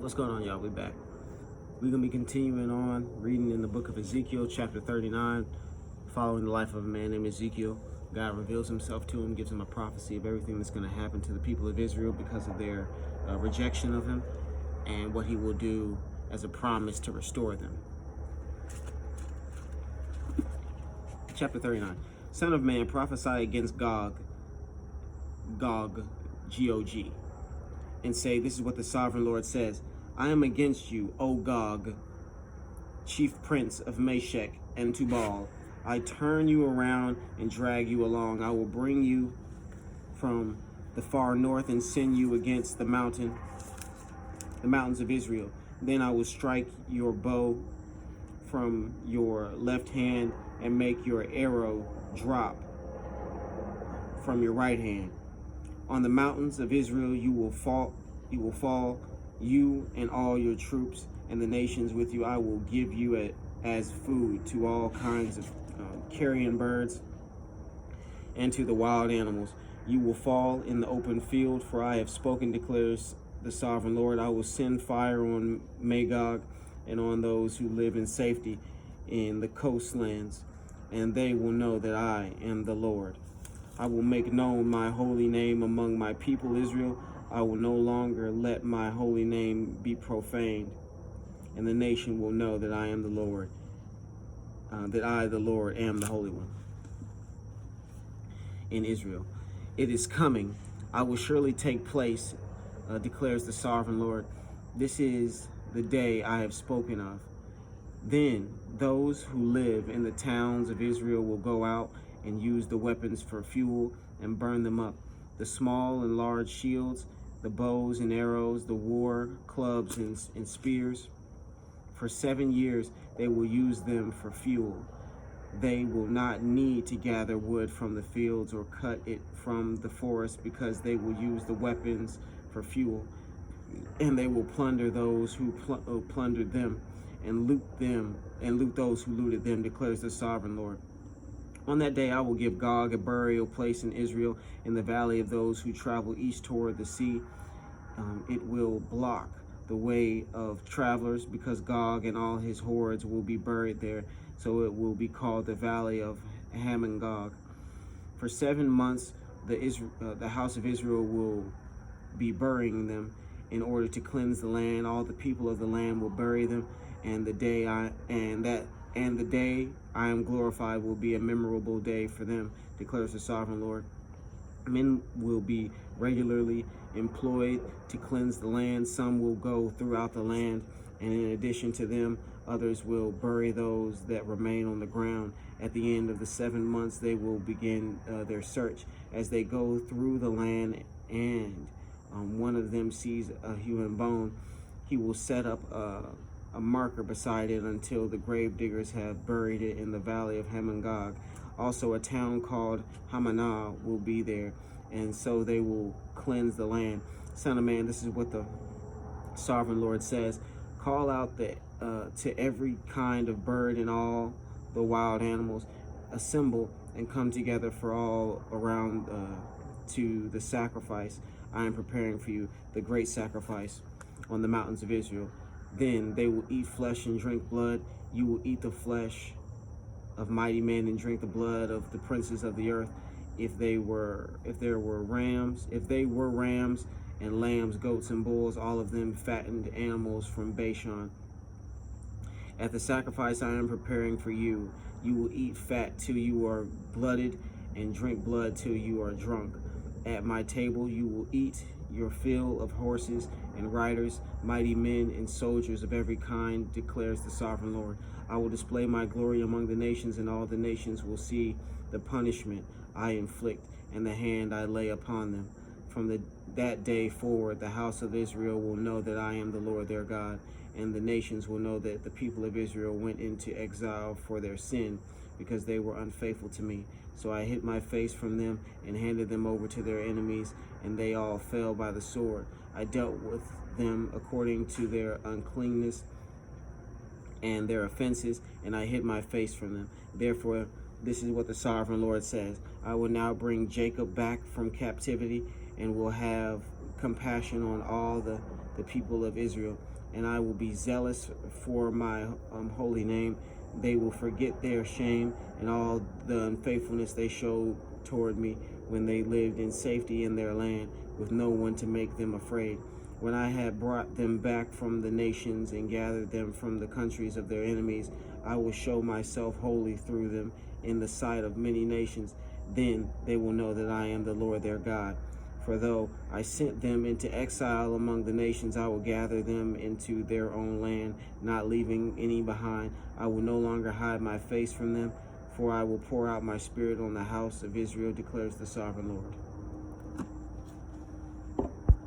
What's going on, y'all? We back. We're going to be continuing on reading in the book of Ezekiel Chapter 39, following the life of a man named Ezekiel. God reveals himself to him, gives him a prophecy of everything that's going to happen to the people of Israel because of their rejection of him, and what he will do as a promise to restore them. Chapter 39. Son of man, prophesy against Gog, G-O-G, and say, this is what the sovereign Lord says. I am against you, O Gog, chief prince of Meshech and Tubal. I turn you around and drag you along. I will bring you from the far north and send you against the mountains of Israel. Then I will strike your bow from your left hand and make your arrow drop from your right hand. On the mountains of Israel you will fall, you and all your troops and the nations with you. I will give you as food to all kinds of carrion birds and to the wild animals. You will fall in the open field, for I have spoken, declares the sovereign Lord. I will send fire on Magog and on those who live in safety in the coastlands, and they will know that I am the Lord. I will make known my holy name among my people Israel. I will no longer let my holy name be profaned, and the nation will know that I am the Lord, that I, the Lord, am the Holy One in Israel. It is coming. I will surely take place, declares the sovereign Lord. This is the day I have spoken of. Then those who live in the towns of Israel will go out and use the weapons for fuel and burn them up, the small and large shields, the bows and arrows, the war clubs and spears. For 7 years they will use them for fuel. They will not need to gather wood from the fields or cut it from the forest, because they will use the weapons for fuel. And they will plunder those who plundered them, and loot those who looted them, declares the sovereign Lord. On that day I will give Gog a burial place in Israel, in the valley of those who travel east toward the sea. It will block the way of travelers, because Gog and all his hordes will be buried there. So it will be called the valley of Hamon-Gog. For 7 months the house of Israel will be burying them in order to cleanse the land. All the people of the land will bury them, and the day I am glorified will be a memorable day for them, declares the sovereign Lord. Men will be regularly employed to cleanse the land. Some will go throughout the land, and in addition to them, others will bury those that remain on the ground. At the end of the 7 months, they will begin their search. As they go through the land, and one of them sees a human bone, he will set up a marker beside it until the grave diggers have buried it in the valley of Hamon-Gog. Also, a town called Hamanah will be there, and so they will cleanse the land. Son of man, this is what the sovereign Lord says. Call out to every kind of bird and all the wild animals. Assemble and come together for all around to the sacrifice I am preparing for you, the great sacrifice on the mountains of Israel. Then they will eat flesh and drink blood. You will eat the flesh of mighty men and drink the blood of the princes of the earth. If there were rams and lambs, goats and bulls, all of them fattened animals from Bashan. At the sacrifice I am preparing for you, you will eat fat till you are blooded, and drink blood till you are drunk. At my table you will eat your fill of horses and riders, mighty men and soldiers of every kind, declares the sovereign Lord. I will display my glory among the nations, and all the nations will see the punishment I inflict and the hand I lay upon them. From that day forward, the house of Israel will know that I am the Lord their God, and the nations will know that the people of Israel went into exile for their sin, because they were unfaithful to me. So I hid my face from them and handed them over to their enemies, and they all fell by the sword. I dealt with them according to their uncleanness and their offenses, and I hid my face from them. Therefore, this is what the sovereign Lord says. I will now bring Jacob back from captivity, and will have compassion on all the the people of Israel, and I will be zealous for my holy name. They will forget their shame and all the unfaithfulness they showed toward me when they lived in safety in their land, with no one to make them afraid. When I had brought them back from the nations and gathered them from the countries of their enemies, I will show myself holy through them in the sight of many nations. Then they will know that I am the Lord their God. For though I sent them into exile among the nations, I will gather them into their own land, not leaving any behind. I will no longer hide my face from them, for I will pour out my spirit on the house of Israel, declares the sovereign Lord.